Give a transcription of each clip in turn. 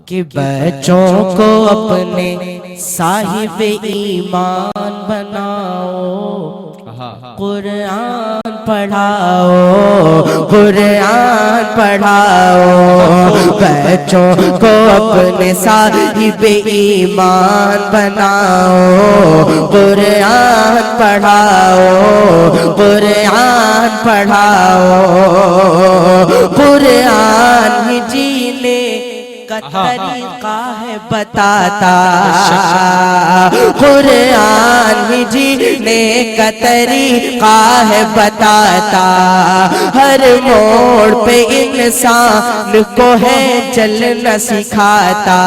کہ بچوں کو اپنے صاحب ایمان بناؤ، قرآن پڑھاؤ، قرآن پڑھاؤ، بچوں کو اپنے صاحب ایمان بناؤ، قرآن پڑھاؤ، قرآن پڑھاؤ، قرآن ہی جینے کا طریقہ ہے بتاتا، قرآن ہی جینے کا طریقہ ہے بتاتا، ہر موڑ پہ انسان کو ہے چلنا سکھاتا،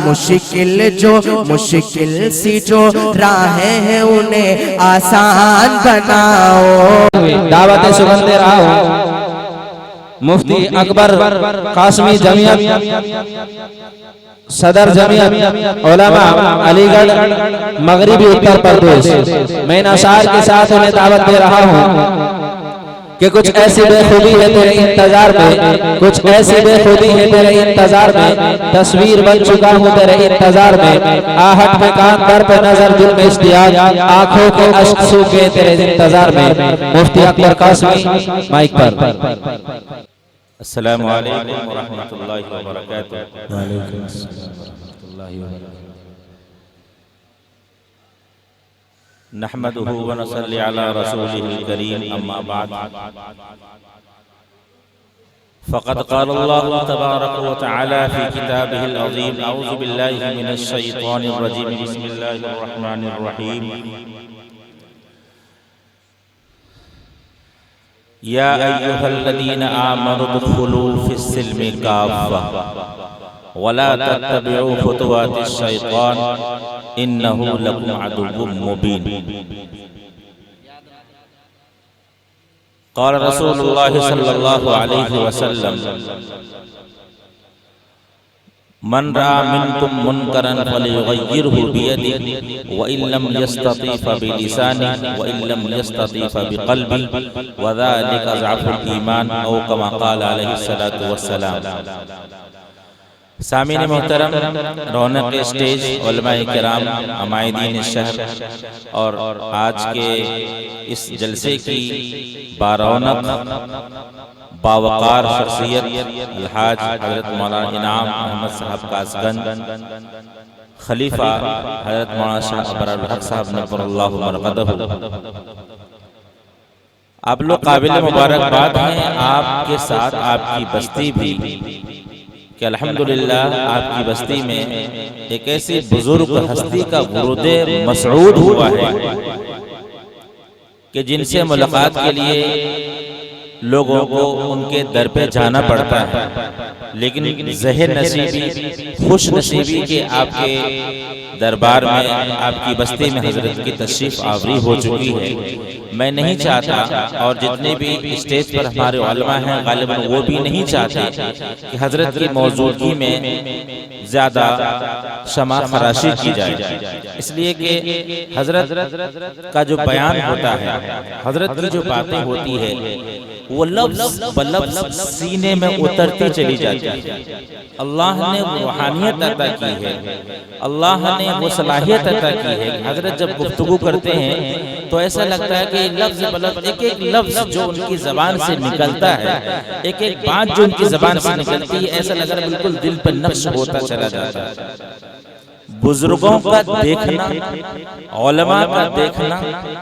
مشکل سی جو راہیں ہیں انہیں آسان بناؤ۔ دعوت سگندھ دے رہا ہوں مفتی اکبر قاسمی جمعیت صدر جمعیت علماء علی گڑھ مغربی اتر پردیش، میں ان اشعار کے ساتھ انہیں دعوت دے رہا ہوں کہ کچھ ایسی بے خوبی ہے تیرے انتظار میں، کچھ ایسی بے خوبی ہے تیرے انتظار میں، تصویر بن چکا ہوں تیرے انتظار میں، آہٹ میں کان در پہ نظر دل میں اشتیاق، آنکھوں کے اشک سوکھے تیرے انتظار میں۔ مفتی اکبر قاسمی مائک پر۔ السلام علیکم ورحمۃ اللہ وبرکاتہ۔ وعلیکم السلام ورحمۃ اللہ وبرکاتہ۔ نحمدہ ونصلی علی رسولہ الکریم، اما بعد، فقد قال اللہ تبارک وتعالی فی کتابہ العظیم، اعوذ باللہ من الشیطان الرجیم، بسم اللہ الرحمن الرحیم، یا ایہا الذین آمنوا ادخلوا فی السلم کافہ ولا تتبعوا خطوات الشیطان انہ لکم عدو مبین۔ قال رسول اللہ صلی اللہ علیہ وسلم، من رأى منكم منكرا فليغيره بيده وإن لم يستطع فبلسانه وإن لم يستطع فبقلبه وذلك ضعف الإيمان أو كما قال عليه الصلاة والسلام۔ سامعین محترم، رونق اسٹیج، علماء کرام، عمائدین الشہر اور آج کے اس جلسے کی بارونق باوقار شخصیت الحاج حضرت مولانا انعام محمد صاحب قاسگنج، خلیفہ حضرت مولانا شاہ ابرار الحق صاحب نور اللہ مرقدہ، آپ لوگ قابل مبارکباد ہیں، آپ کے ساتھ آپ کی بستی بھی، کہ الحمدللہ آپ کی بستی میں ایک ایسی بزرگ ہستی کا ورود مسعود ہوا ہے کہ جن سے ملاقات کے لیے لوگوں کو ان کے در پہ جانا پڑتا ہے، لیکن ظاہر نصیبی، خوش نصیبی کہ آپ کے دربار میں، آپ کی بستی میں حضرت کی تشریف آوری ہو چکی ہے۔ میں نہیں چاہتا، اور جتنے بھی اسٹیج پر ہمارے علماء ہیں غالباً وہ بھی نہیں چاہتے کہ حضرت کی موجودگی میں زیادہ شمع خراشی کی جائے، اس لیے کہ حضرت کا جو بیان ہوتا ہے، حضرت کی جو باتیں ہوتی ہے، وہ لفظ بلفظ سینے میں اترتی چلی جاتی ہے۔ اللہ نے وہ روحانیت عطا کی ہے، اللہ نے وہ صلاحیت عطا کی ہے کہ حضرت جب گفتگو کرتے ہیں تو ایسا لگتا ہے کہ لفظ بلفظ، ایک ایک لفظ جو ان کی زبان سے نکلتا ہے، ایک ایک بات جو ان کی زبان سے نکلتی ہے، ایسا لگ رہا ہے بالکل دل پر نقش ہوتا چلا جاتا ہے۔ بزرگوں کا دیکھنا، علماء کا دیکھنا،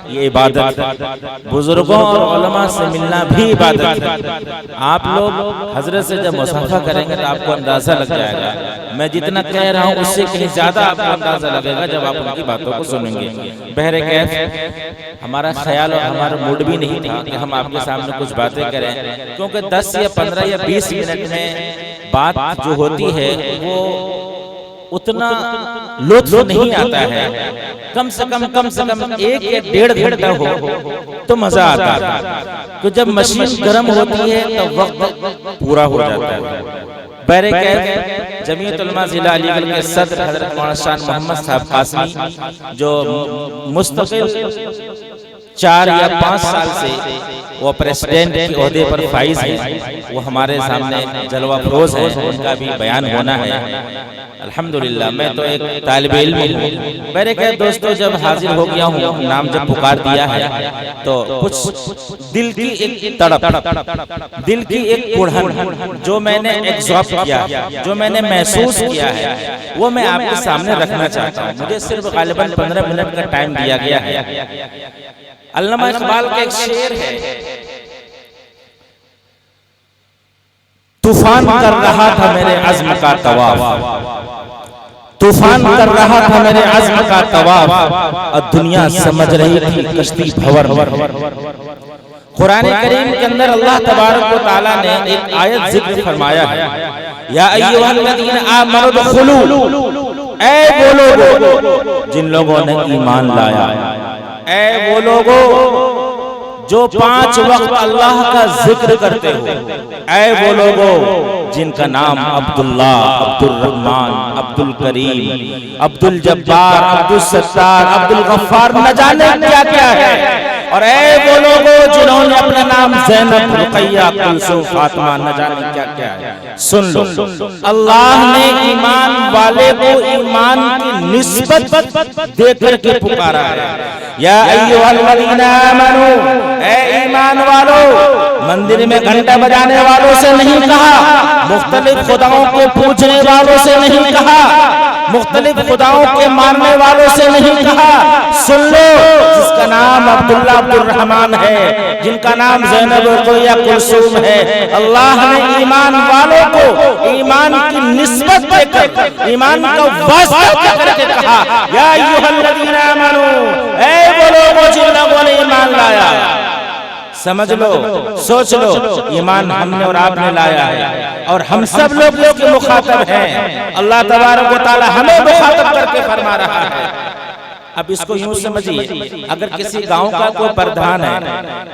یہ عبادت ہے۔ بزرگوں اور علماء سے ملنا بھی عبادت ہے۔ آپ لوگ حضرت سے جب مصافحہ کریں گے تو آپ کو اندازہ لگ جائے گا، میں جتنا کہہ رہا ہوں اس سے کہیں زیادہ آپ کو اندازہ لگے گا جب آپ ان کی باتوں کو سنیں گے۔ بہرکیف ہمارا خیال اور ہمارا موڈ بھی نہیں تھا کہ ہم آپ کے سامنے کچھ باتیں کریں، کیونکہ 10 یا 15 یا 20 منٹ میں بات جو ہوتی ہے وہ اتنا لطف نہیں آتا ہے، کم سے کم 1 یا 1.5 گھنٹہ ہو تو مزہ آتا ہے، تو جب مشین گرم ہوتی ہے تو وقت پورا ہو جاتا ہے۔ بہرکیف جمعیت علماء ضلع علی گڑھ کے صدر حضرت مولانا شاہ محمد صاحب قاسمی، جو مستقل 4 یا 5 سال سے وہ پریسیڈنٹ کے عہدے پر فائز ہیں، وہ ہمارے سامنے جلوہ فروز ہے، ان کا بھی بیان ہونا ہے۔ الحمدللہ میں تو ایک طالب علم ہوں، میرے کہے دوستو جب حاضر ہو گیا ہوں، نام جب پکار دیا ہے تو کچھ دل کی ایک تڑپ، دل کی ایک کڑھن جو میں نے ایگزارب کیا، جو میں نے محسوس کیا ہے، وہ میں آپ کے سامنے رکھنا چاہتا ہوں۔ مجھے صرف غالباً 15 منٹ کا ٹائم دیا گیا ہے۔ علامہ اقبال کا ایک شعر ہے، طوفان کر رہا تھا میرے عزم کا طواف، طوفان کر رہا تھا میرے عزم کا طواف، اور دنیا سمجھ رہی تھی کشتی بھور۔ قرآن کریم کے اندر اللہ تبارک و تعالیٰ نے ایک آیت ذکر فرمایا ہے، یا ایھا الذین آمنوا ادخلوا، اے وہ لوگوں جن لوگوں نے ایمان لایا، اے وہ لوگوں جو 5 وقت اللہ کا ذکر کرتے ہو، اے وہ لوگوں جن کا نام عبداللہ، عبدالرحمن، عبدالکریم، عبدالجبار، عبدالستار، عبدالغفار نہ جانے کیا کیا ہے، اور اے وہ لوگوں جنہوں نے اپنا نام زینب، رقیہ، کلثوم، فاطمہ نہ جانے کیا کیا ہے۔ سن لو، اللہ نے ایمان والے کو ایمان کی نسبت دے کر کے پکارا ہے، یا ایھا الذین آمنوا، اے ایمان والو، مندر میں گھنٹا بجانے والوں سے نہیں کہا، مختلف خداؤں کو پوجنے والوں سے نہیں کہا، مختلف خداؤں کے ماننے والوں سے نہیں کہا، سن لو جس کا نام عبداللہ، عبدالرحمن ہے، جن کا نام زینب، رقیہ، کلثوم ہے، اللہ نے ایمان والوں کو ایمان کی نسبت دے کر، ایمان کا واسطہ دے کر کے کہا، یا ایھا الذین آمنوا، اے وہ لوگ جن لوگوں نے ایمان لایا۔ سمجھ لو، سوچ لو، ایمان ہم نے اور آپ نے لایا ہے، اور ہم سب لوگ اس کے مخاطب ہیں۔ اللہ تبارک و تعالی ہمیں مخاطب کر کے فرما رہا ہے۔ اب اس کو یوں سمجھیے، اگر کسی گاؤں کا کوئی پردھان ہے،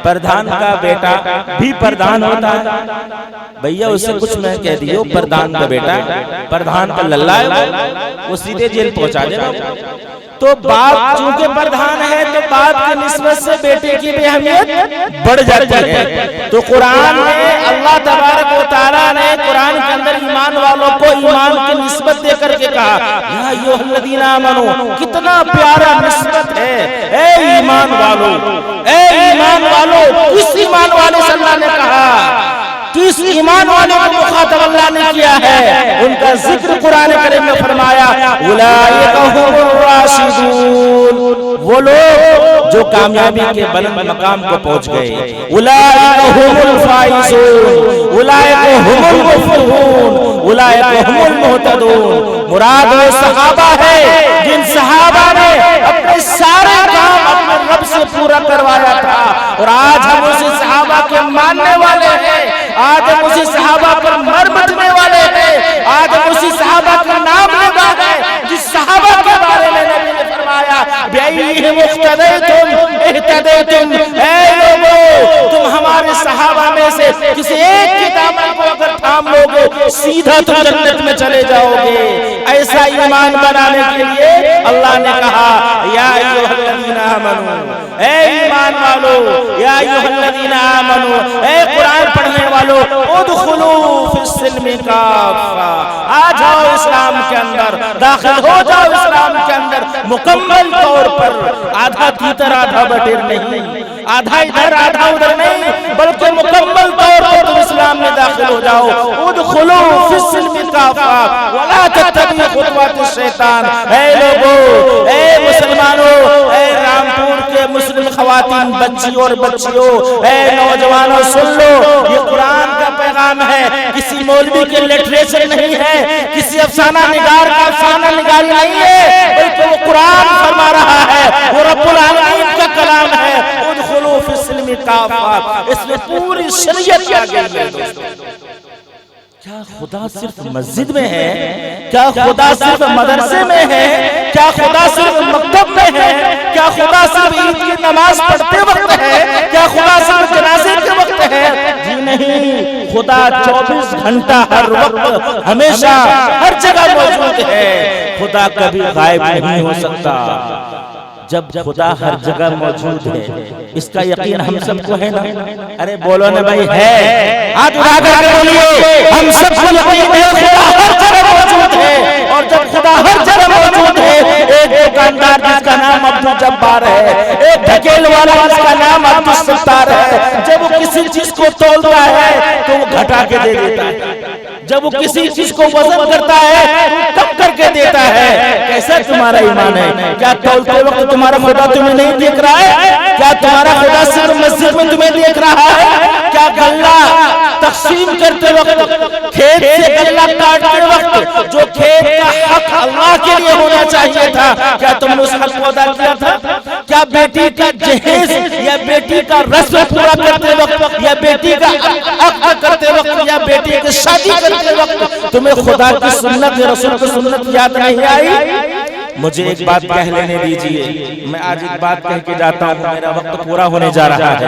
پردھان کا بیٹا بھی پردھان ہوتا ہے، بھئیہ اس سے کچھ میں کہہ دیو، پردھان کا بیٹا، پردھان کا للہ ہے، وہ سیدھے جیل پہنچا دے گا۔ تو باپ چونکہ پردھان ہے تو باپ کی نسبت سے بیٹے کی بھی اہمیت بڑھ جاتی ہے۔ تو قرآن میں اللہ تبارک و تعالیٰ نے قرآن کے اندر ایمان والوں کو ایمان کی نسبت دے کر کے کہا، یا ایھا الذین آمنوا، کتنا پیارا نسبت ہے، اے ایمان والو، اے ایمان والو، کس ایمان والے سے اللہ نے کہا، کس ایمان والے کو مخاطب اللہ نے کیا ہے، ان کا ذکر قرآن کریم میں فرمایا، اولئک ھم الراشدون، وہ لوگ جو کامیابی کے بلند مقام کو پہنچ گئے، اولئک ھم الفائزون، اولئک ھم المفلحون، اولئک ھم المہتدون۔ مراد وہ صحابہ ہے جن صحابہ نے اپنے سارے کام اپنے رب سے پورا کروایا تھا، اور آج ہم اسی صحابہ کے ماننے والے ہیں، آج ہم اسی صحابہ پر مر مٹنے والے ہیں، آج ہم اسی صحابہ کا نام لینا ہے جس صحابہ کے بارے میں نبی نے فرمایا، بِأَيِّهِمْ اقْتَدَيْتُمْ اهْتَدَيْتُمْ، اے لوگو تم ہمارے صحابہ میں سے کسی ایک کی دامن کو اگر تھام لوگے سیدھا تم جنت میں چلے جاؤ گے۔ ایسا ایمان بنانے کے لیے اللہ نے کہا، یا ایھا الذین آمنوا، اے ایمان والو، یا ایھا الذین آمنوا، اے قرآن پڑھنے والو، ادخلوا فی السلم کافہ، آ جاؤ اسلام کے اندر، داخل ہو جاؤ اسلام کے اندر مکمل طور پر، آدھا تیتر آدھا بٹیر نہیں، آدھا ادھر آدھا ادھر نہیں، بلکہ مکمل طور پر تم اسلام میں داخل ہو جاؤ۔ ادخلوا فی السلم کافہ ولا تتبعوا خطوات الشیطان، اے لوگو، اے مسلمانوں، اے رامپور کے مسلم خواتین، بچی اور بچیوں، اے نوجوانوں، سن لو، یہ قرآن کا پیغام ہے، کسی مولوی کے لٹریچر نہیں ہے، کسی افسانہ نگار کا افسانہ نگاری نہیں ہے، بلکہ وہ قرآن فرما رہا ہے، وہ رب العالمین کا کلام ہے۔ ادخلوا فی السلم کافہ، اس میں پوری شریعت آ گئی ہے۔ کیا خدا صرف مسجد میں ہے؟ کیا خدا صرف مدرسے میں ہے؟ کیا خدا صرف مکتب میں ہے؟ کیا خدا صرف عید کی نماز پڑھتے وقت ہے؟ کیا خدا صرف جنازے کے وقت ہے؟ جی نہیں، خدا 24 گھنٹہ ہر وقت ہمیشہ ہر جگہ موجود ہے، خدا کبھی غائب نہیں ہو سکتا۔ جب خدا ہر جگہ موجود ہے، اس کا یقین ہم سب کو ہے نا؟ ارے بولو نا بھائی، ہے؟ ہاتھ اٹھا کر بولیے، ہم سب کو یقین ہے خدا ہر جگہ موجود ہے۔ اور جب خدا ہر جگہ موجود ہے، ایک دکاندار جس کا نام عبد الجبار ہے، ایک ڈھکیل والا جس کا نام عبد الستار ہے، جب وہ کسی چیز کو تولتا ہے تو وہ گھٹا کے دے دیتا ہے، جب وہ کسی چیز کو وزن کرتا ہے کم کر کے دیتا ہے۔ کیسا تمہارا ایمان ہے؟ کیا تولتے وقت تمہارا خدا تمہیں نہیں دیکھ رہا ہے؟ کیا تمہارا خدا صرف مسجد میں تمہیں دیکھ رہا ہے؟ کیا غلہ تقسیم کرتے وقت، کھیت سے غلہ کاٹتے وقت جو کھیت کا حق اللہ کے لیے ہونا چاہیے تھا، کیا تم نے اس حق کو ادا کیا تھا؟ کیا بیٹی کا جہیز یا بیٹی کا رسم پورا کرتے وقت یا بیٹی کا عقد کرتے وقت یا بیٹی کی شادی کرتے وقت تمہیں خدا کی سنت یا رسول کی سنت یاد نہیں آئی؟ مجھے ایک بات کہہ لینے دیجئے، میں آج ایک بات کہہ کے جاتا ہوں، میرا وقت پورا ہونے جا رہا ہے۔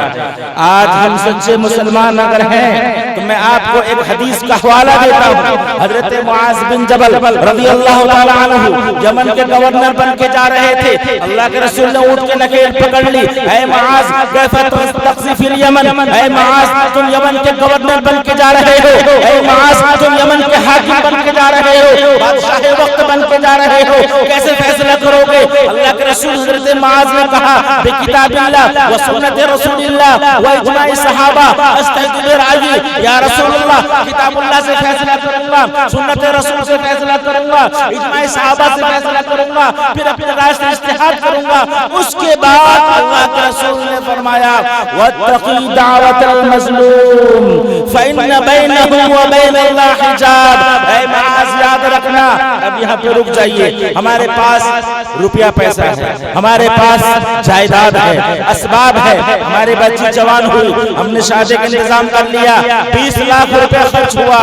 آج ہم سچے مسلمان اگر ہیں تو میں آپ کو ایک حدیث کا حوالہ دیتا ہوں۔ حضرت معاذ بن جبل رضی اللہ تعالیٰ عنہ یمن کے گورنر بن کے جا رہے تھے، اللہ کے رسول نے اونٹ کے نکیل پکڑ لی، اے معاذ کیف تقضی فی الیمن، اے معاذ تم یمن کے گورنر بن کے جا رہے ہو، اے معاذ تم یمن کے حاکم بن کے جا رہے ہو، بادشاہ وقت بن کے جا رہے ہو، کیسے فیصلہ کرو گے؟ اللہ کے رسول حضرت معاذ نے کہا، بکتاب اللہ و سنت رسول اللہ و اجماع صحابہ استحد برأیی، یا رسول اللہ کتاب اللہ سے فیصلہ کروں گا، سنت رسول سے فیصلہ کروں گا، اجماع صحابہ سے فیصلہ کروں گا، پھر اپنے رائے سے اجتہاد کروں گا۔ اس کے بعد اللہ کے رسول نے فرمایا، واتقی دعوت المظلوم فإن بینہ و بین اللہ حجاب۔ اے معاذ یاد رکھنا، اب یہاں پہ رک جائیے، ہمارے پاس روپیہ پیسہ ہے، ہمارے پاس جائیداد ہے، اسباب ہے، ہمارے بچی جوان ہوئی، ہم نے شادی کا انتظام کر لیا، 20 لاکھ روپے خرچ ہوا،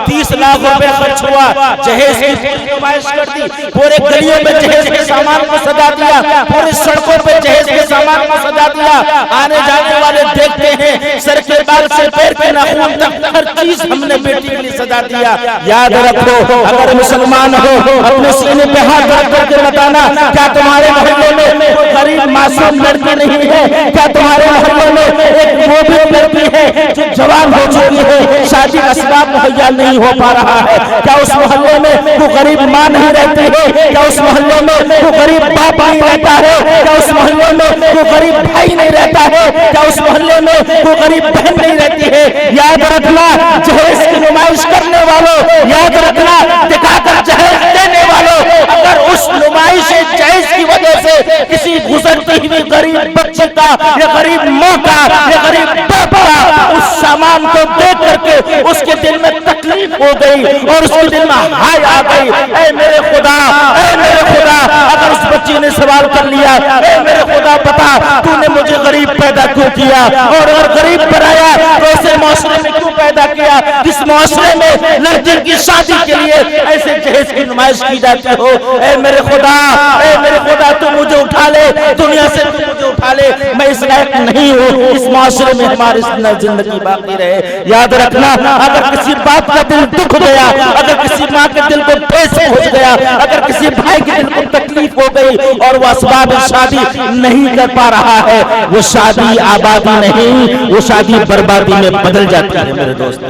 30 لاکھ روپے خرچ ہوا، جہیز کی نمائش کر دی، پورے گلیوں میں جہیز کے سامان کو سجا دیا، پوری سڑکوں پہ جہیز کے سامان کو سجا دیا، آنے جانے والے دیکھتے ہیں، سر کے بال سے پیر کے ناخن تک ہر چیز ہم نے بیٹی کے لیے سجا دیا۔ یاد رکھو، اگر مسلمان ہو اپنے سینے پہ ہاتھ رکھ کر کے بتانا، کیا تمہارے محلے میں غریب معصوم لڑکی نہیں ہے؟ کیا تمہارے محلے میں ایک وہ بھی لڑکی ہے جو جوان ہو چکی ہے، شادی کا اسباب مہیا نہیں ہو پا رہا ہے؟ کیا اس محلے میں وہ غریب ماں نہیں رہتی ہے؟ کیا اس محلے میں وہ غریب باپ نہیں رہتا ہے؟ کیا اس محلے میں وہ غریب بھائی نہیں رہتا ہے؟ کیا اس محلے میں وہ غریب بہن نہیں رہتی ہے؟ یاد رکھنا، جہیز کی نمائش کرنے والوں، یاد رکھنا، دکھا کر جہیز دینے والوں، اگر اس نمائش جہیز کی وجہ سے کسی گزرتی ہوئی غریب بچے کا یا غریب ماں کا یا غریب باپ کا اس سامان کو دیکھ کر کے اس کے دل میں تکلیف ہو گئی اور اس کے دل میں ہائے آ گئی، اے میرے خدا، اے میرے خدا، اگر اس بچی نے سوال کر لیا، اے میرے خدا بتا تو نے مجھے غریب پیدا کیوں کیا، اور اگر غریب بنایا تو ایسے معاشرے میں کیوں پیدا کیا جس معاشرے میں لڑکی کی شادی کے لیے ایسے جہیز کی نمائش کی جاتی ہو؟ اے میرے خدا، اے میرے خدا تو مجھے اٹھا لے، دنیا سے تو مجھے اٹھا لے، میں اس لائق نہیں ہوں اس معاشرے میں ہماری زندگی باقی رہے۔ یاد رکھنا، اگر کسی باپ کا دل دکھ گیا، اگر کسی ماں کے دل کو ٹھیس پہنچ گیا، اگر کسی بھائی کے دل کو تکلیف ہو گئی اور وہ اسباب شادی نہیں کر پا رہا ہے، وہ شادی آبادی نہیں، وہ شادی بربادی میں بدل جاتی ہے۔ میرے دوست،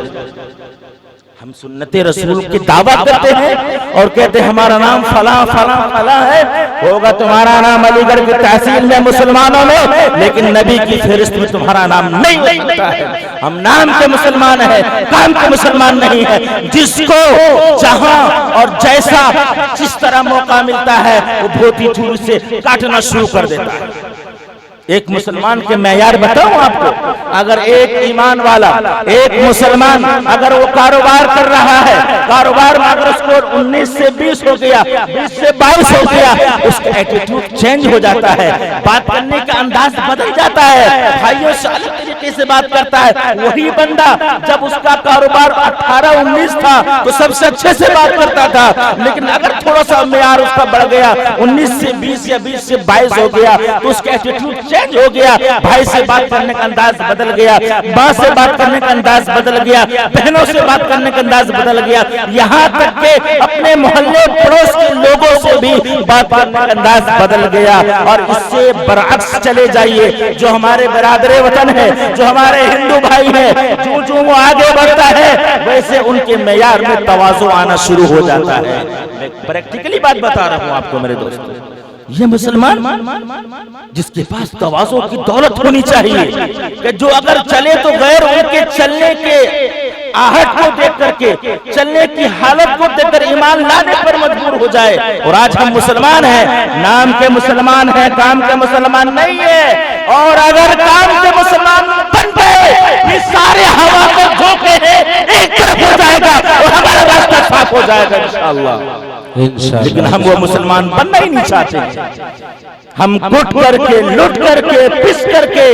ہم سنت رسول کی دعوت کرتے ہیں اور کہتے ہیں ہمارا نام فلاں فلاں فلاں ہے، ہوگا تمہارا نام علی گڑھ کی تحصیل میں مسلمانوں میں، لیکن نبی کی فہرست میں تمہارا نام نہیں ہوتا ہے۔ ہم نام کے مسلمان ہیں، کام کے مسلمان نہیں ہیں۔ جس کو جہاں اور جیسا جس طرح موقع ملتا ہے وہ بھوتی چھری سے کاٹنا شروع کر دیتا ہے۔ ایک مسلمان کے معیار بتاؤں آپ کو، اگر ایک ایمان والا، ایک مسلمان اگر وہ کاروبار کر رہا ہے، کاروبار میں اگر اس کو 19 سے 20 ہو گیا، 20 سے 22 ہو گیا، اس کا ایٹیٹیوڈ چینج ہو جاتا ہے، بات کرنے کا انداز بدل جاتا ہے۔ بھائیوں سے الگ طریقے طریقے سے بات کرتا ہے. وہی بندہ جب اس کا کاروبار 18-19 تھا تو سب سے اچھے سے بات کرتا تھا, لیکن اگر تھوڑا سا معیار اس کا بڑھ گیا, 19 سے 20 یا 20 سے 22 ہو گیا, تو اس کا ایٹیٹیوڈ چینج ہو گیا. بھائی سے بات کرنے کا انداز بدل گیا, ماں سے بات کرنے کا انداز بدل گیا, بہنوں سے بات کرنے کا انداز بدل گیا, یہاں تک کہ اپنے محلے پڑوس کے لوگوں سے بھی بات کرنے کا انداز بدل گیا. اور اس سے برعکس چلے جائیے, جو ہمارے برادر وطن ہے, جو ہمارے ہندو بھائی ہیں, جو وہ آگے بڑھتا ہے ویسے ان کے معیار میں تواضع آنا شروع ہو جاتا ہے. میں پریکٹیکلی بات بتا رہا ہوں آپ کو میرے دوستو. یہ مسلمان جس کے پاس تواضع کی دولت ہونی چاہیے کہ جو اگر چلے تو غیر ان کے چلنے کے آہٹ کو دیکھ کر کے, چلنے کی حالت کو دیکھ کر ایمان لانے پر مجبور ہو جائے. اور آج ہم مسلمان ہیں, نام کے مسلمان ہیں, کام کے مسلمان نہیں ہے. اور اگر کام کے مسلمان بن گئے, یہ سارے ہوا کو دھوکے ہیں ایک طرف ہو جائے گا اور ہمارا راستہ صاف ہو جائے گا انشاءاللہ. لیکن ہم وہ مسلمان بننا ہی نہیں چاہتے. ہم کٹ کر کے, لٹ کر کے, پس کر کے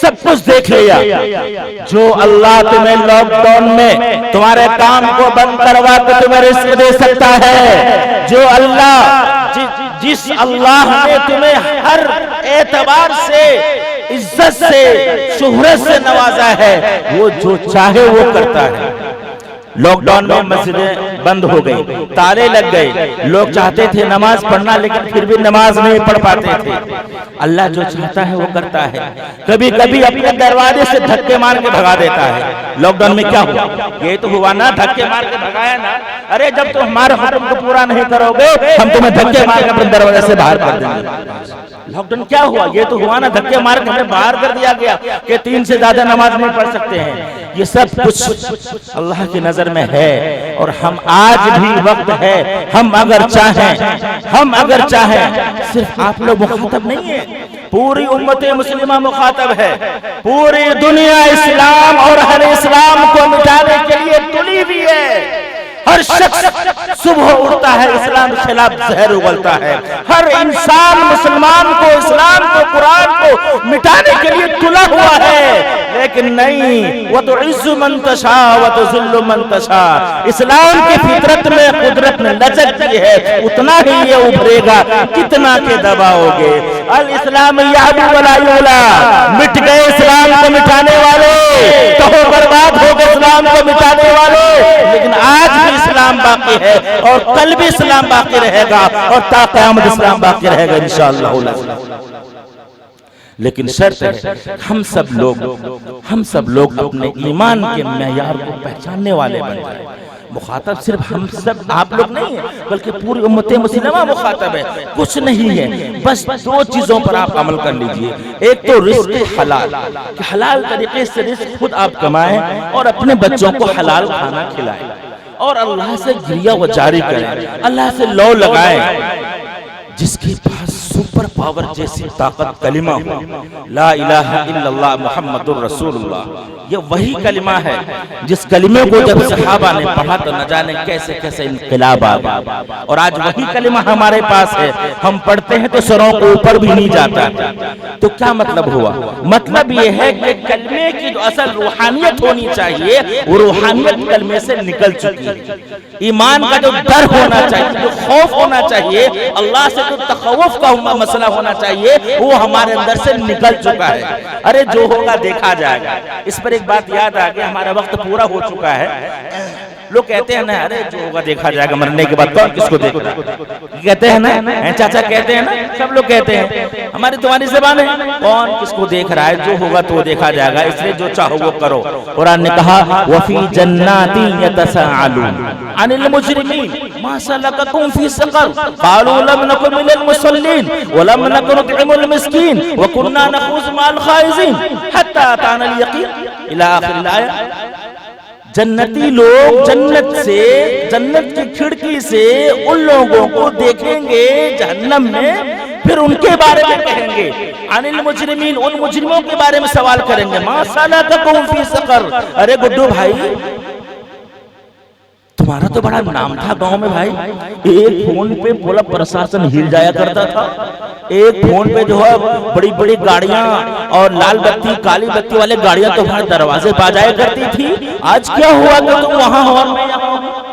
سب کچھ دیکھ لیا. جو اللہ تمہیں لاک ڈاؤن میں تمہارے کام کو بند کروا کے تمہیں رزق دے سکتا ہے, جو اللہ جس اللہ نے تمہیں ہر اعتبار سے, عزت سے, شہرت سے نوازا ہے, وہ جو چاہے وہ کرتا ہے. لاک ڈاؤن میں مسجدیں بند ہو گئی, تالے لگ گئے, لوگ چاہتے تھے نماز پڑھنا لیکن پھر بھی نماز نہیں پڑھ پاتے تھے. اللہ جو چاہتا ہے وہ کرتا ہے. کبھی کبھی اپنے دروازے سے دھکے مار کے بھگا دیتا ہے. لاک ڈاؤن میں کیا ہوا؟ یہ تو ہوا نا, دھکے مار کے بھگایا نا. ارے جب تم ہمارے حکم کو پورا نہیں کرو گے ہم تمہیں دھکے مار کے اپنے دروازے سے باہر کر دیں گے. لاک ڈاؤن کیا ہوا؟ یہ تو ہوا نا, دھکے مار کے ہمیں باہر کر دیا گیا کہ 3 سے زیادہ نماز نہیں پڑھ سکتے ہیں. یہ سب کچھ اللہ کی نظر میں ہے. اور ہم آج بھی وقت ہے, ہم اگر چاہیں صرف آپ لوگ مخاطب نہیں ہیں, پوری امت مسلمہ مخاطب ہے. پوری دنیا اسلام اور ہر اسلام کو مٹانے کے لیے تلی ہوئی ہے. ہر شخص صبح اٹھتا ہے اسلام کے خلاف زہر اگلتا ہے. ہر انسان مسلمان کو, اسلام کو, قرآن کو مٹانے کے لیے تلا ہوا ہے. لیکن نہیں, وَتُعِزُّ مَن تَشَاءُ وَتُذِلُّ مَن تَشَاءُ. اسلام کی فطرت میں قدرت نے لچک دی ہے, اتنا ہی یہ ابھرے گا کتنا کہ دباؤ گے. الاسلام یعلو ولا یعلا. مٹ گئے اسلام کو مٹانے والے, کہو برباد ہو گئے اسلام کو مٹانے والے. لیکن آج بھی اسلام باقی ہے اور کل بھی اسلام باقی رہے گا اور تا قیامت اسلام باقی رہے گا انشاءاللہ. لیکن شرط ہے ہم سب لوگ اپنے ایمان کے معیار کو پہچاننے والے بن جائیں. مخاطب صرف ہم سب آپ لوگ نہیں ہیں بلکہ پوری امت مسلمہ مخاطب ہے. کچھ نہیں ہے, بس 2 چیزوں پر آپ عمل کر لیجئے. ایک تو رزق حلال, کہ حلال طریقے سے رزق خود آپ کمائیں اور اپنے بچوں کو حلال کھانا کھلائیں, اور اللہ سے گریہ و جاری کریں, اللہ سے لو لگائیں. جس کے پاس سپر پاور جیسی طاقت کلمہ ہو, لا الہ الا اللہ محمد الرسول اللہ, یہ وہی کلمہ ہے جس کلمے کو جب صحابہ نے پڑھا تو نہ جانے کیسے کیسے انقلاب آ گیا. اور آج وہی کلمہ ہمارے پاس ہے, ہم پڑھتے ہیں تو سروں کو اوپر بھی نہیں جاتا. تو کیا مطلب ہوا؟ مطلب یہ ہے کہ کلمے کی جو اصل روحانیت ہونی چاہیے وہ روحانیت کلمے سے نکل چکی ہے. ایمان کا جو ڈر ہونا چاہیے, جو خوف ہونا چاہیے, اللہ سے جو تخوف کا مسئلہ ہونا چاہیے, وہ ہمارے اندر سے نکل چکا ہے. ارے جو ہوگا دیکھا جائے گا. اس پر ایک بات یاد آ گئی, ہمارا وقت پورا ہو چکا ہے. لوگ کہتے ہیں نا, ارے جو ہوگا دیکھا جائے گا, مرنے کے بعد کون کس کو دیکھ رہا ہے, کہتے ہیں نا, چاچا کہتے ہیں نا, سب لوگ کہتے ہیں. ہماری تمہاری زبان ہے, کون کس کو دیکھ رہا ہے, جو ہوگا تو دیکھا جائے گا, اس لیے جو چاہو وہ کرو. قرآن نے کہا وَفِي جَنَّاتٍ يَتَسَاءَلُونَ عَنِ الْمُجْرِمِينَ مَا سَلَكَكُمْ فِي سَقَرَ قَالُوا لَمْ نَكُ مِنَ الْمُصَلِّينَ وَلَمْ نَكُ نُطْعِمُ الْمِسْكِينَ وَكُنَّا نَخُوضُ مَعَ الْخَائِضِينَ حَتَّى أَتَانَا الْيَقِينُ إِلَى آخِرِ الْآيَةِ. جنتی لوگ جنت کی کھڑکی سے ان لوگوں کو دیکھیں گے جہنم میں, پھر ان کے بارے میں کہیں گے, عن المجرمین, ان مجرموں کے بارے میں سوال کریں گے, ما سلککم فی سقر. ارے گڈو بھائی, تمہارا تو بڑا نام تھا گاؤں میں بھائی, ایک فون پہ پورا پرشاسن ہل جایا کرتا تھا. ایک فون پہ جو ہے بڑی بڑی گاڑیاں اور لال بتی کالی بتی والے گاڑیاں تمہارے دروازے پہ جایا کرتی تھی، آج کیا ہوا کہ تم وہاں ہو اور میں یہاں ہوں؟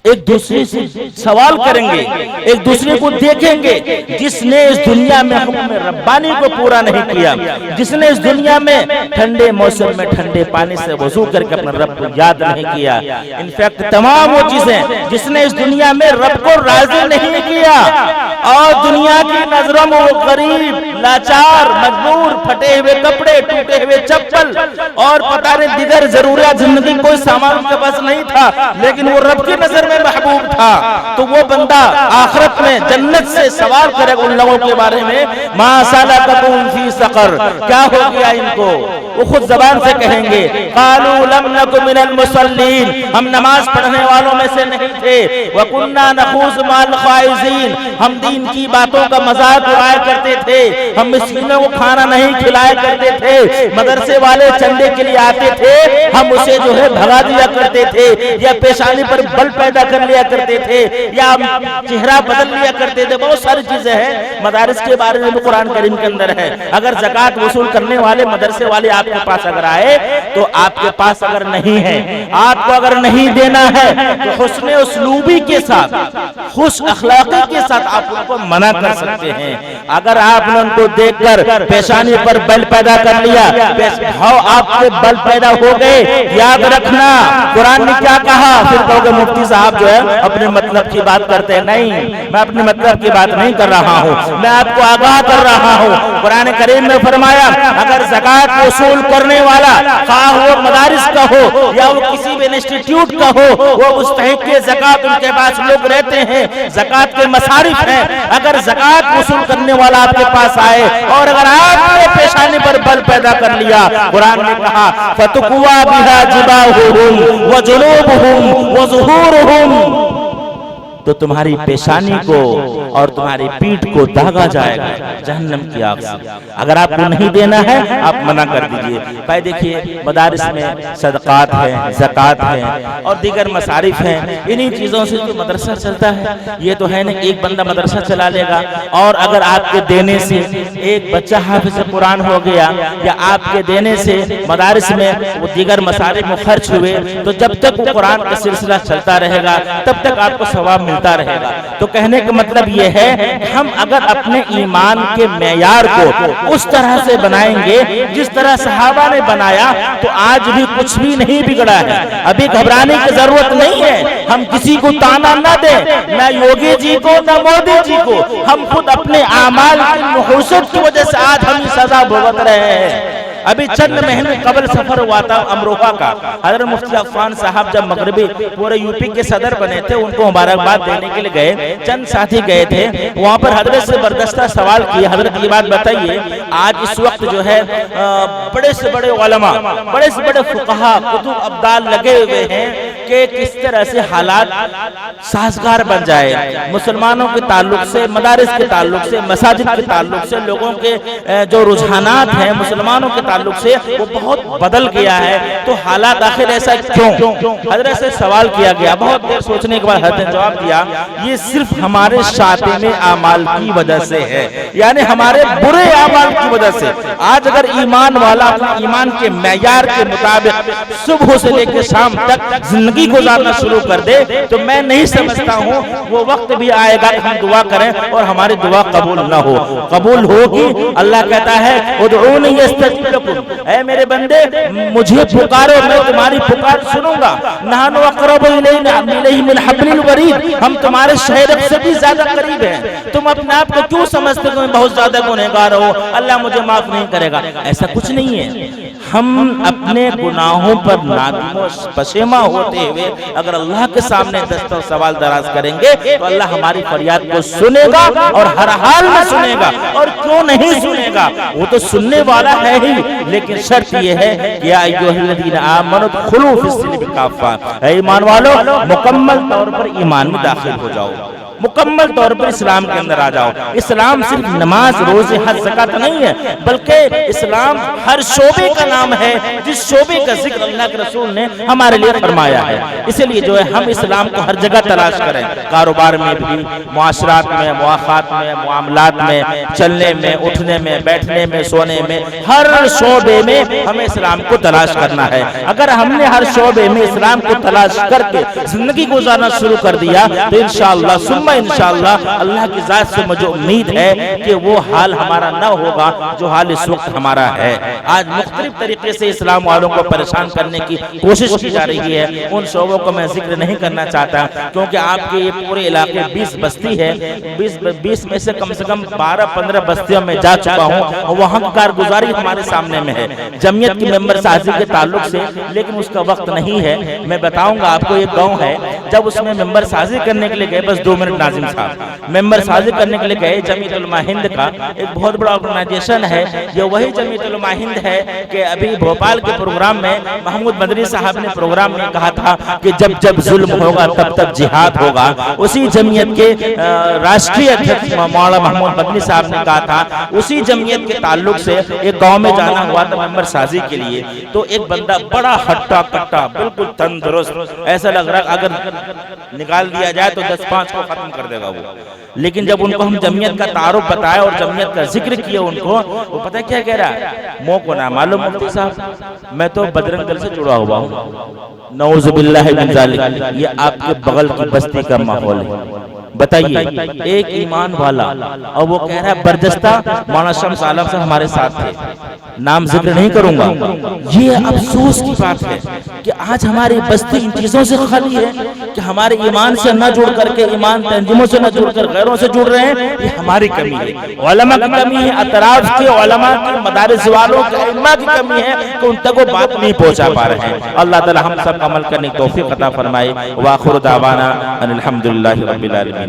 ایک دوسرے سے سوال کریں گے، ایک دوسرے کو دیکھیں گے۔ جس نے اس دنیا میں حکم ربانی کو پورا نہیں کیا، جس نے اس دنیا میں ٹھنڈے موسم میں ٹھنڈے پانی سے وضو کر کے اپنے رب کو یاد نہیں کیا، انفیکٹ تمام وہ چیزیں جس نے اس دنیا میں رب کو راضی نہیں کیا اور دنیا کی نظروں میں وہ غریب، لاچار، مجبور، پھٹے ہوئے کپڑے، ٹوٹے ہوئے چپل اور پتہ نہیں دیگر ضروریات زندگی کوئی سامان ان کے پاس نہیں تھا، لیکن وہ رب کی نظر میں محبوب تھا، تو وہ بندہ آخرت میں جنت سے سوال کرے گا ان لوگوں کے بارے میں، ما سلککم فی سقر، کیا ہو گیا ان کو؟ وہ خود زبان سے کہیں گے قالوا لم نک من المصلین، ہم نماز پڑھنے والوں میں سے نہیں تھے، وکنا نخوض مع الخائضین، ہم دین کی باتوں کا مذاق اڑایا کرتے تھے، ہم مسکینوں کو کھانا نہیں کھلایا کرتے تھے، مدرسے والے چندے کے لیے آتے تھے، ہم اسے جو ہے بھگا دیا کرتے تھے، یا پیشانی پر بل پیدا کر لیا کرتے تھے، یا چہرہ بدل لیا کرتے تھے، بہت ساری چیزیں ہیں مدارس کے بارے میں بھی قرآن کریم کے اندر ہے۔ اگر زکوٰۃ وصول کرنے والے مدرسے والے آپ کے پاس اگر آئے تو آپ کے پاس اگر نہیں ہے، آپ کو اگر نہیں دینا ہے تو حسن اسلوبی کے ساتھ، خوش اخلاقی کے ساتھ آپ ان کو منع کر سکتے ہیں۔ اگر آپ نے ان کو دیکھ کر پیشانی پر بل پیدا کر لیا، آپ کے بل پیدا ہو گئے، یاد رکھنا قرآن نے کیا کہا؟ پھر کہو گے مفتی صاحب جو ہے اپنے مطلب کی بات کرتے ہیں، نہیں، میں اپنے مطلب کی بات نہیں کر رہا ہوں، میں آپ کو آگاہ کر رہا ہوں۔ قرآن کریم میں فرمایا اگر زکوٰۃ وصول کرنے والا خواہ وہ مدارس کا ہو یا وہ کسی بھی انسٹیٹیوٹ کا ہو، وہ مستحق کے زکوٰۃ ان کے پاس لوگ رہتے ہیں، زکوٰۃ کے مصارف ہیں، اگر زکوٰۃ وصول کرنے والا آپ کے پاس آئے اور اگر آپ نے پیشانی پر بل پیدا کر لیا، قرآن نے کہا فَتُقْوَى بِهَا جِبَاهُهُمْ وَجُنُوبُهُمْ وَظُهُورُهُمْ، تو تمہاری پیشانی کو اور تمہاری پیٹھ کو داغا جائے گا جہنم کی آگ سے۔ اگر آپ کو نہیں دینا ہے آپ منع کر دیجئے۔ بھائی دیکھیے مدارس میں صدقات ہیں، زکوٰۃ ہیں اور دیگر مصارف ہیں، انہی چیزوں سے جو مدرسہ چلتا ہے۔ یہ تو ہے نہیں ایک بندہ مدرسہ چلا لے گا اور اگر آپ کے دینے سے ایک بچہ حافظ قرآن ہو گیا یا آپ کے دینے سے مدارس میں وہ دیگر مصارف میں خرچ ہوئے، تو جب تک وہ قرآن کا سلسلہ چلتا رہے گا تب تک آپ کو ثواب ملتا رہے گا۔ تو کہنے کا مطلب یہ ہے ہم اگر اپنے ایمان کے معیار کو اس طرح سے بنائیں گے جس طرح صحابہ نے بنایا تو آج بھی کچھ بھی نہیں بگڑا ہے۔ ابھی گھبرانے کی ضرورت نہیں ہے، ہم کسی کو تانا نہ دیں، نہ یوگی جی کو نہ مودی جی کو، ہم خود اپنے اعمال کی نحوست کی وجہ سے آج ہم سزا بھگت رہے ہیں۔ ابھی چند مہینے قبل سفر ہوا تھا امروہہ کا، حضرت مفتی عفان صاحب جب مغربی پورے یو پی کے صدر بنے تھے ان کو مبارکباد دینے کے لیے گئے، چند ساتھی گئے تھے، وہاں پر حضرت سے بردستہ سوال کیا، حضرت یہ بات بتائیے آج اس وقت جو ہے بڑے سے بڑے علماء، بڑے سے بڑے فقہا، کتب ابدال لگے ہوئے ہیں کہ کس طرح سے حالات سازگار بن جائے، مسلمانوں کے تعلق سے، مدارس کے تعلق سے، مساجد کے تعلق سے، لوگوں کے جو رجحانات ہیں مسلمانوں کے تعلق سے وہ بہت بدل گیا ہے، تو حالات آخر ایسا کیوں؟ حضرت سے سوال کیا گیا، بہت دیر سوچنے کے بعد حضرت نے جواب دیا یہ صرف ہمارے شاطئ اعمال کی وجہ سے ہے، یعنی ہمارے برے اعمال کی وجہ سے۔ آج اگر ایمان والا اپنے ایمان کے معیار کے مطابق صبح سے لے کے شام تک زندگی گزارنا شروع کر دے تو میں نہیں سمجھتا ہوں وہ وقت بھی آئے گا کہ ہم دعا کریں اور ہماری دعا قبول نہ ہو، قبول ہوگی۔ اللہ کہتا ہے ادعونی استجب لکم، اے میرے بندے مجھے پکارو میں تمہاری پکار سنوں گا، نحن اقرب الیہ من حبل الورید، ہم تمہارے شہرک سے بھی زیادہ قریب ہیں، تم اپنے آپ کو کیوں سمجھتے ہو بہت زیادہ گنہگار ہو اللہ مجھے معاف نہیں کرے گا؟ ایسا کچھ نہیں ہے۔ ہم اپنے گناہوں پر نادم و پشیماں ہوتے ہوئے اگر اللہ کے سامنے دست و سوال دراز کریں گے تو اللہ ہماری فریاد کو سنے گا اور ہر حال میں سنے گا، اور کیوں نہیں سنے گا، وہ تو سننے والا ہے ہی، لیکن شرط یہ ہے کہ یا ایھا الذین آمنوا ادخلوا فی السلم کافہ، اے ایمان والو مکمل طور پر ایمان میں داخل ہو جاؤ۔ مکمل طور پر اسلام کے اندر آ جاؤ۔ اسلام صرف نماز، روزے، حج، زکوٰۃ نہیں ہے، بلکہ اسلام ہر شعبے کا نام ہے جس شعبے کا ذکر اللہ کے رسول نے ہمارے لیے فرمایا ہے۔ اسی لیے جو ہے ہم اسلام کو ہر جگہ تلاش کریں، کاروبار میں بھی، معاشرات میں، مواخات میں، معاملات میں، چلنے میں، اٹھنے میں، بیٹھنے میں، سونے میں، ہر شعبے میں ہمیں اسلام کو تلاش کرنا ہے۔ اگر ہم نے ہر شعبے میں اسلام کو تلاش کر کے زندگی گزارنا شروع کر دیا تو انشاءاللہ ثم انشاءاللہ اللہ کی ذات سے مجھے امید ہے کہ وہ حال ہمارا نہ ہوگا جو حال اس وقت ہمارا ہے۔ آج مختلف طریقے سے اسلام والوں کو پریشان کرنے کی کوشش کی جا رہی ہے، ان شعبوں کو میں ذکر نہیں کرنا چاہتا کیونکہ آپ کے یہ پورے علاقے 20 بستی ہے، 20 میں سے کم 12-15 بستیوں میں جا چکا ہوں اور وہاں کی کارگزاری ہمارے سامنے میں ہے جمعیت کی ممبر سازی کے تعلق سے، لیکن اس کا وقت نہیں ہے۔ میں بتاؤں گا آپ کو، ایک گاؤں ہے، جب اس میں ممبر سازی کرنے کے لیے گئے، بس 2 منٹ ناظم صاحب، ممبر سازی کرنے کے لیے گئے، جمعیت علماء ہند کا ایک بہت بڑا آرگنائزیشن ہے، یہ وہی جمعیت علماء ہند ہے کہ ابھی بھوپال کے پروگرام میں محمود مدنی صاحب نے پروگرام میں کہا تھا کہ جب جب ظلم ہوگا تب تب جہاد ہوگا۔ اسی جمعیت کے راشٹری ادھیکش مولانا محمود مدنی صاحب نے کہا تھا، اسی جمعیت کے تعلق سے ایک گاؤں میں جانا ہوا تھا ممبر سازی کے لیے، تو ایک بندہ بڑا ہٹا کٹا بالکل تندرست، ایسا لگ رہا اگر نکال دیا جائے تو 10-5 کو ختم کر دے گا وہ، لیکن جب ان کو ہم جمعیت کا تعارف بتایا اور جمعیت کا ذکر کیا ان کو، وہ پتہ کیا کہہ رہا ہے، مو کو نہ معلوم مفتی صاحب میں تو بدرنگ دل سے جڑا ہوا ہوں، نعوذ باللہ من ذالک، یہ آپ کے بغل کی بستی کا ماحول ہے۔ بتائیے ایک ایمان والا، اور وہ کہہ رہا ہے برجستہ مولانا شمس عالم صاحب ہمارے ساتھ تھے، نام ذکر نہیں کروں گا۔ یہ افسوس کی بات ہے کہ آج ہماری بستی ان چیزوں سے خالی ہے کہ ہمارے ایمان سے نہ جڑ کر کے، ایمان تنظیموں سے نہ جڑ کر غیروں سے جڑ رہے ہیں، یہ ہماری کمی ہے، علماء کی کمی ہے، اطراف کے علماء کے مدارس والوں کے علماء کی کمی ہے کہ ان تک وہ بات نہیں پہنچا پا رہے ہیں۔ اللہ تعالی ہم سب عمل کرنے کی توفیق عطا فرمائے۔ وآخر دعوانا ان الحمدللہ رب العالمین۔